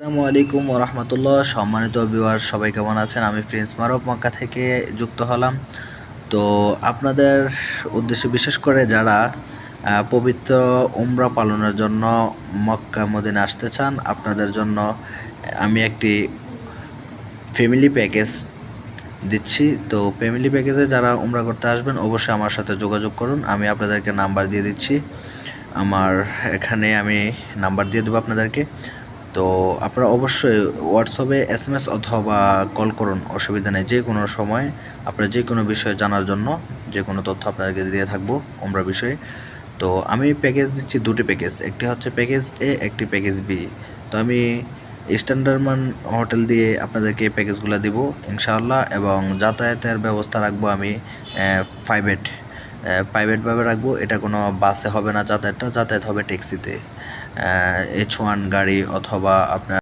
আসসালামু আলাইকুম ওরহমতুল্লাহ। সম্মানিত ভিউয়ার সবাই কেমন আছেন? আমি প্রিন্স মারুফ মক্কা থেকে যুক্ত হলাম। তো আপনাদের উদ্দেশ্যে বিশেষ করে যারা পবিত্র উমরা পালনের জন্য মক্কা মদিনা আসতে চান, আপনাদের জন্য আমি একটি ফ্যামিলি প্যাকেজ দিচ্ছি। তো ফ্যামিলি প্যাকেজে যারা উমরা করতে আসবেন অবশ্যই আমার সাথে যোগাযোগ করুন। আমি আপনাদেরকে নাম্বার দিয়ে দিচ্ছি। আমার এখানে আমি নাম্বার দিয়ে দেবো আপনাদেরকে। তো আপনারা অবশ্যই হোয়াটসঅ্যাপে এসএমএস অথবা কল করুন, অসুবিধা নেই। যে কোনো সময় আপনারা যে কোনো বিষয়ে জানার জন্য যে কোনো তথ্য আপনাদেরকে দিয়ে থাকবো উমরা বিষয়ে। তো আমি প্যাকেজ দিচ্ছি দুটি প্যাকেজ, একটি হচ্ছে প্যাকেজ এ, একটি প্যাকেজ বি। তো আমি স্ট্যান্ডার্ড হোটেল দিয়ে আপনাদেরকে এই প্যাকেজগুলো দিব ইনশাআল্লাহ, এবং যাতায়াতের ব্যবস্থা রাখবো আমি প্রাইভেট প্রাইভেটভাবে রাখবো। এটা কোনো বাসে হবে না, যাতায়াত হবে ট্যাক্সিতে, H1 গাড়ি অথবা আপনার